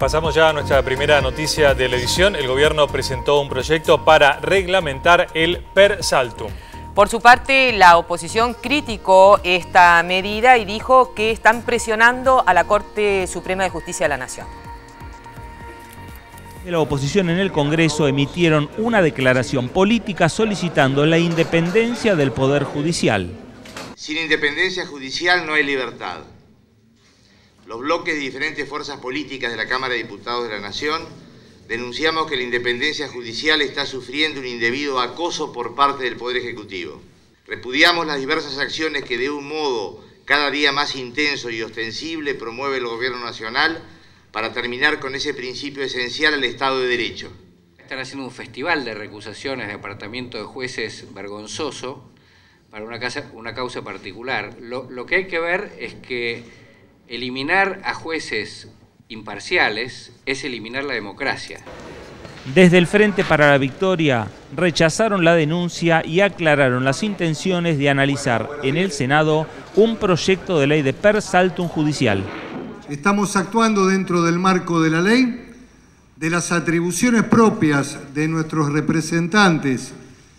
Pasamos ya a nuestra primera noticia de la edición. El gobierno presentó un proyecto para reglamentar el per saltum. Por su parte, la oposición criticó esta medida y dijo que están presionando a la Corte Suprema de Justicia de la Nación. De la oposición en el Congreso emitieron una declaración política solicitando la independencia del Poder Judicial. Sin independencia judicial no hay libertad. Los bloques de diferentes fuerzas políticas de la Cámara de Diputados de la Nación denunciamos que la independencia judicial está sufriendo un indebido acoso por parte del Poder Ejecutivo. Repudiamos las diversas acciones que de un modo cada día más intenso y ostensible promueve el Gobierno Nacional para terminar con ese principio esencial al Estado de Derecho. Están haciendo un festival de recusaciones de apartamiento de jueces vergonzoso para una causa particular. Lo que hay que ver es que eliminar a jueces imparciales es eliminar la democracia. Desde el Frente para la Victoria rechazaron la denuncia y aclararon las intenciones de analizar en el Senado un proyecto de ley de per saltum judicial. Estamos actuando dentro del marco de la ley, de las atribuciones propias de nuestros representantes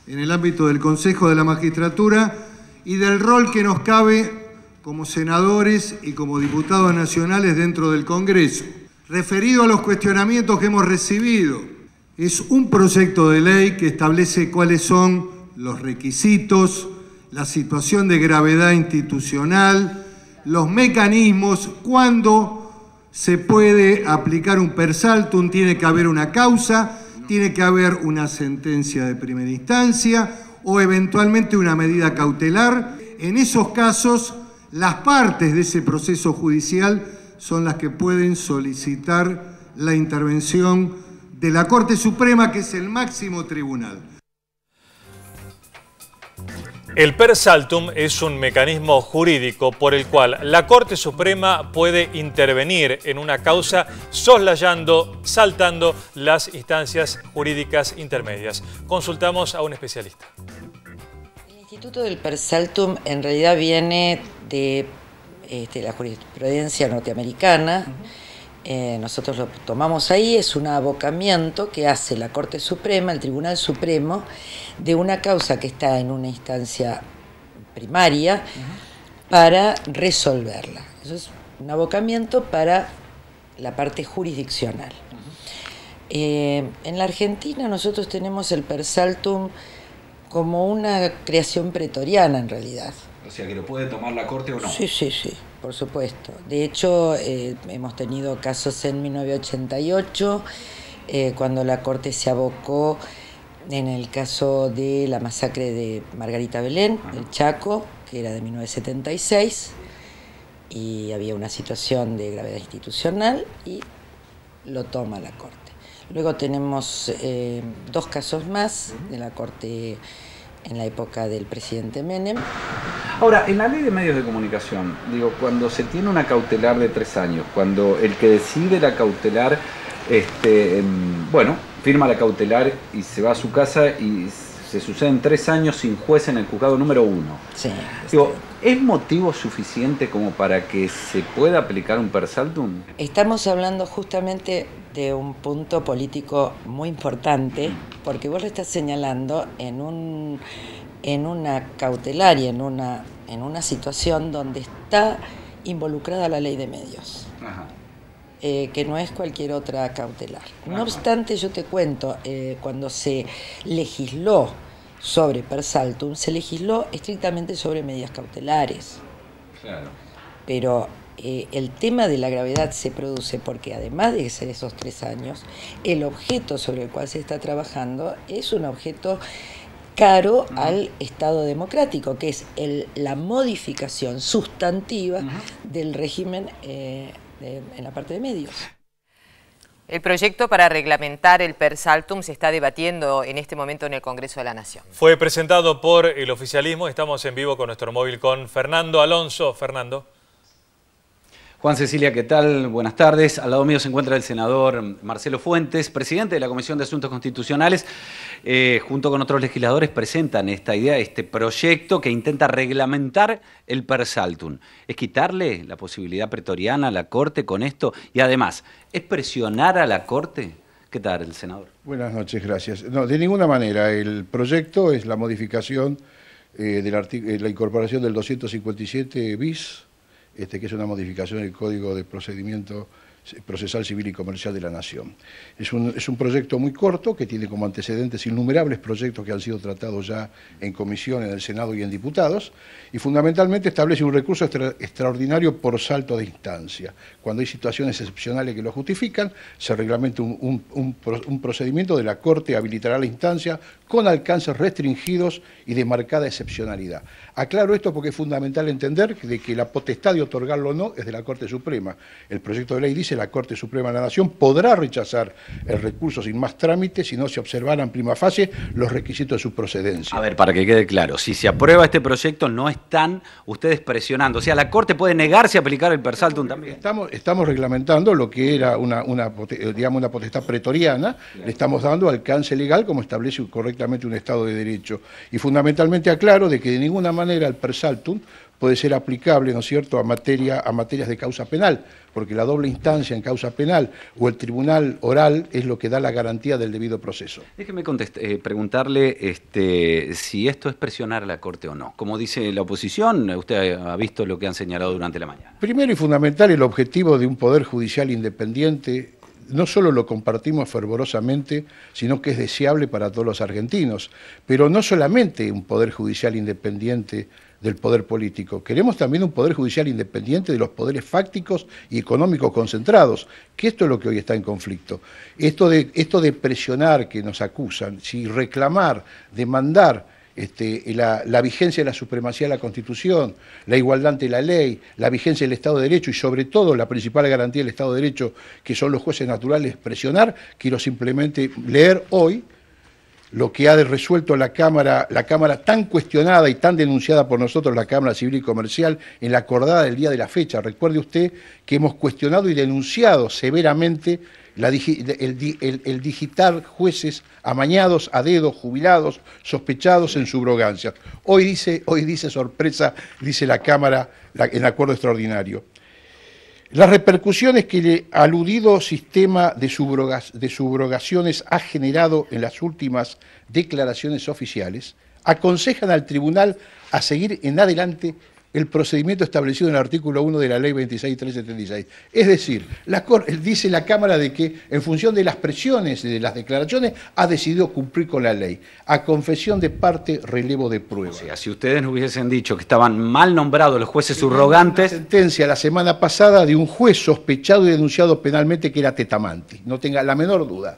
en el ámbito del Consejo de la Magistratura y del rol que nos cabe como senadores y como diputados nacionales dentro del Congreso. Referido a los cuestionamientos que hemos recibido, es un proyecto de ley que establece cuáles son los requisitos, la situación de gravedad institucional, los mecanismos, cuándo se puede aplicar un per saltum, tiene que haber una causa, tiene que haber una sentencia de primera instancia o eventualmente una medida cautelar. En esos casos, las partes de ese proceso judicial son las que pueden solicitar la intervención de la Corte Suprema, que es el máximo tribunal. El per saltum es un mecanismo jurídico por el cual la Corte Suprema puede intervenir en una causa soslayando, saltando las instancias jurídicas intermedias. Consultamos a un especialista. El instituto del per saltum en realidad viene de la jurisprudencia norteamericana. Nosotros lo tomamos ahí, es un abocamiento que hace la Corte Suprema, el Tribunal Supremo, de una causa que está en una instancia primaria para resolverla. Eso es un abocamiento para la parte jurisdiccional. En la Argentina nosotros tenemos el per saltum como una creación pretoriana en realidad. O sea, que lo puede tomar la Corte o no. Sí, por supuesto. De hecho, hemos tenido casos en 1988, cuando la Corte se abocó en el caso de la masacre de Margarita Belén, el Chaco, que era de 1976, y había una situación de gravedad institucional y lo toma la Corte. Luego tenemos dos casos más de la Corte en la época del presidente Menem. Ahora, en la ley de medios de comunicación, digo, cuando se tiene una cautelar de 3 años, cuando el que decide la cautelar, firma la cautelar y se va a su casa y se suceden 3 años sin juez en el juzgado número 1. Sí. Digo, ¿es motivo suficiente como para que se pueda aplicar un per saltum? Estamos hablando justamente de un punto político muy importante, porque vos lo estás señalando en una cautelar y en una situación donde está involucrada la ley de medios. Ajá. Que no es cualquier otra cautelar. No obstante, yo te cuento, cuando se legisló sobre per saltum, se legisló estrictamente sobre medidas cautelares. Claro. Pero el tema de la gravedad se produce porque, además de ser esos 3 años, el objeto sobre el cual se está trabajando es un objeto caro al Estado democrático, que es la modificación sustantiva del régimen en la parte de medios. El proyecto para reglamentar el per saltum se está debatiendo en este momento en el Congreso de la Nación. Fue presentado por el oficialismo. Estamos en vivo con nuestro móvil con Fernando Alonso. Fernando. Juan Cecilia, ¿qué tal? Buenas tardes. Al lado mío se encuentra el senador Marcelo Fuentes, presidente de la Comisión de Asuntos Constitucionales. Junto con otros legisladores presentan esta idea, este proyecto que intenta reglamentar el per saltum. ¿Es quitarle la posibilidad pretoriana a la Corte con esto? Y además, ¿es presionar a la Corte? ¿Qué tal, el senador? Buenas noches, gracias. No, de ninguna manera. El proyecto es la modificación de la incorporación del 257 bis, que es una modificación del Código de Procedimiento Procesal Civil y Comercial de la Nación. Es un proyecto muy corto que tiene como antecedentes innumerables proyectos que han sido tratados ya en comisión, en el Senado y en diputados, y fundamentalmente establece un recurso extraordinario por salto de instancia. Cuando hay situaciones excepcionales que lo justifican, se reglamenta un procedimiento de la Corte, habilitará la instancia con alcances restringidos y de marcada excepcionalidad. Aclaro esto porque es fundamental entender que la potestad de otorgarlo o no es de la Corte Suprema. El proyecto de ley dice la Corte Suprema de la Nación podrá rechazar el recurso sin más trámite si no se observaran prima facie los requisitos de su procedencia. A ver, para que quede claro, si se aprueba este proyecto no están ustedes presionando, o sea, la Corte puede negarse a aplicar el per saltum también. Estamos reglamentando lo que era una potestad pretoriana, le estamos dando alcance legal como establece correctamente un Estado de Derecho. Y fundamentalmente aclaro de que de ninguna manera el per saltum puede ser aplicable, ¿no es cierto?, a materias de causa penal, porque la doble instancia en causa penal o el tribunal oral es lo que da la garantía del debido proceso. Déjeme preguntarle si esto es presionar a la Corte o no. Como dice la oposición, usted ha visto lo que han señalado durante la mañana. Primero y fundamental, el objetivo de un poder judicial independiente no solo lo compartimos fervorosamente, sino que es deseable para todos los argentinos. Pero no solamente un poder judicial independiente del poder político, queremos también un poder judicial independiente de los poderes fácticos y económicos concentrados, que esto es lo que hoy está en conflicto. Esto de presionar que nos acusan, si reclamar, demandar la vigencia de la supremacía de la Constitución, la igualdad ante la ley, la vigencia del Estado de Derecho y sobre todo la principal garantía del Estado de Derecho, que son los jueces naturales, presionar, quiero simplemente leer hoy lo que ha resuelto la Cámara tan cuestionada y tan denunciada por nosotros, la Cámara Civil y Comercial, en la acordada del día de la fecha. Recuerde usted que hemos cuestionado y denunciado severamente el digitar jueces amañados, a dedo, jubilados, sospechados en subrogancia. Hoy dice sorpresa, dice la Cámara en acuerdo extraordinario. Las repercusiones que el aludido sistema de subrogaciones ha generado en las últimas declaraciones oficiales aconsejan al tribunal a seguir en adelante el procedimiento establecido en el artículo 1 de la Ley 26.376. Es decir, dice la Cámara de que en función de las presiones de las declaraciones ha decidido cumplir con la ley. A confesión de parte, relevo de prueba. O sea, si ustedes no hubiesen dicho que estaban mal nombrados los jueces subrogantes... Una sentencia la semana pasada de un juez sospechado y denunciado penalmente que era Tetamanti, no tenga la menor duda.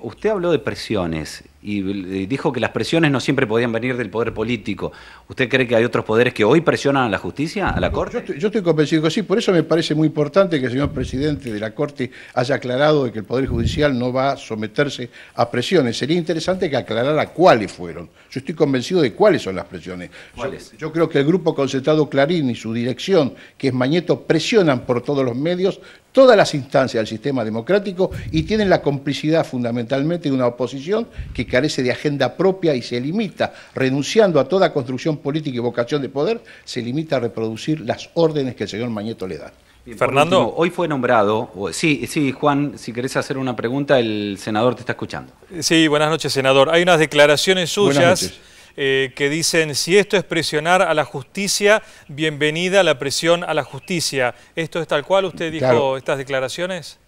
Usted habló de presiones y dijo que las presiones no siempre podían venir del poder político. ¿Usted cree que hay otros poderes que hoy presionan a la justicia, a la Corte? Yo estoy convencido que sí, por eso me parece muy importante que el señor presidente de la Corte haya aclarado de que el Poder Judicial no va a someterse a presiones. Sería interesante que aclarara cuáles fueron. Yo estoy convencido de cuáles son las presiones. ¿Cuáles? Yo creo que el Grupo Concentrado Clarín y su dirección, que es Mañeto, presionan por todos los medios todas las instancias del sistema democrático y tienen la complicidad fundamentalmente de una oposición que carece de agenda propia y se limita, renunciando a toda construcción política y vocación de poder, se limita a reproducir las órdenes que el señor Mañeto le da. Bien, Fernando. Último, hoy fue nombrado, sí, Juan, si querés hacer una pregunta, el senador te está escuchando. Sí, buenas noches, senador. Hay unas declaraciones suyas que dicen, si esto es presionar a la justicia, bienvenida la presión a la justicia. ¿Esto es tal cual usted dijo, claro, estas declaraciones?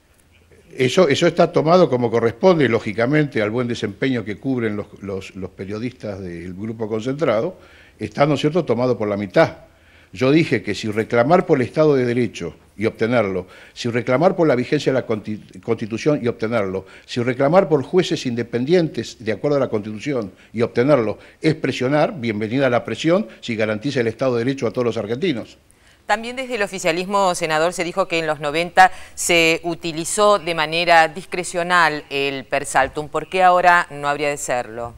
Eso está tomado como corresponde, lógicamente, al buen desempeño que cubren los periodistas del Grupo Concentrado, está, ¿no es cierto?, tomado por la mitad. Yo dije que si reclamar por el Estado de Derecho y obtenerlo, si reclamar por la vigencia de la Constitución y obtenerlo, si reclamar por jueces independientes de acuerdo a la Constitución y obtenerlo, es presionar, bienvenida a la presión, si garantiza el Estado de Derecho a todos los argentinos. También desde el oficialismo, senador, se dijo que en los 90 se utilizó de manera discrecional el per saltum. ¿Por qué ahora no habría de serlo?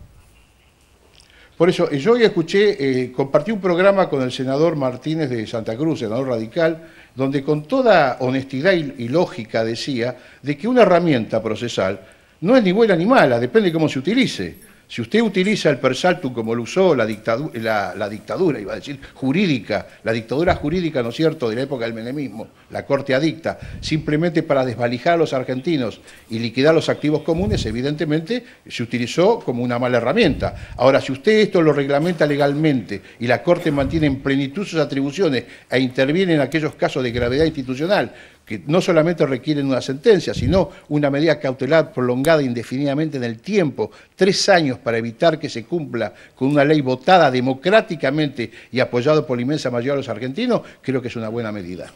Por eso, yo hoy escuché, compartí un programa con el senador Martínez de Santa Cruz, senador radical, donde con toda honestidad y lógica decía de que una herramienta procesal no es ni buena ni mala, depende de cómo se utilice. Si usted utiliza el per saltum como lo usó la dictadura, iba a decir, jurídica, la dictadura jurídica, ¿no es cierto?, de la época del menemismo, la corte adicta, simplemente para desvalijar a los argentinos y liquidar los activos comunes, evidentemente se utilizó como una mala herramienta. Ahora, si usted esto lo reglamenta legalmente y la corte mantiene en plenitud sus atribuciones e interviene en aquellos casos de gravedad institucional, que no solamente requieren una sentencia, sino una medida cautelar prolongada indefinidamente en el tiempo, 3 años para evitar que se cumpla con una ley votada democráticamente y apoyada por la inmensa mayoría de los argentinos, creo que es una buena medida.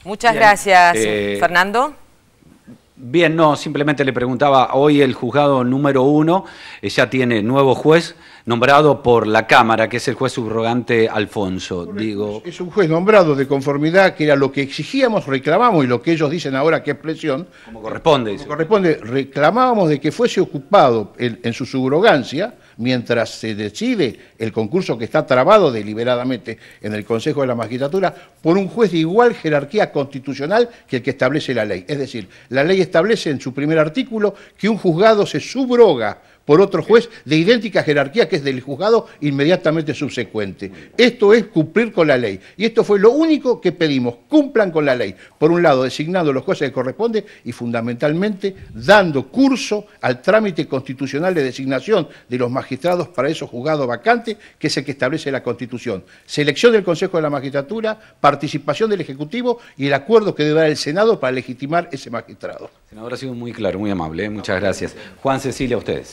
Muchas gracias, Fernando. Bien, no, simplemente le preguntaba, hoy el juzgado número 1 ya tiene nuevo juez nombrado por la Cámara, que es el juez subrogante Alfonso. Digo, es un juez nombrado de conformidad, que era lo que exigíamos, reclamamos, y lo que ellos dicen ahora que es presión. Como corresponde. Como corresponde, reclamábamos de que fuese ocupado en su subrogancia, mientras se decide el concurso que está trabado deliberadamente en el Consejo de la Magistratura, por un juez de igual jerarquía constitucional que el que establece la ley. Es decir, la ley establece en su primer artículo que un juzgado se subroga por otro juez de idéntica jerarquía que es del juzgado inmediatamente subsecuente. Esto es cumplir con la ley. Y esto fue lo único que pedimos, cumplan con la ley. Por un lado, designando los jueces que corresponde y fundamentalmente dando curso al trámite constitucional de designación de los magistrados para esos juzgados vacantes, que es el que establece la Constitución. Selección del Consejo de la Magistratura, participación del Ejecutivo y el acuerdo que debe dar el Senado para legitimar ese magistrado. Senador, ha sido muy claro, muy amable, muchas gracias. Juan, Cecilia, ustedes.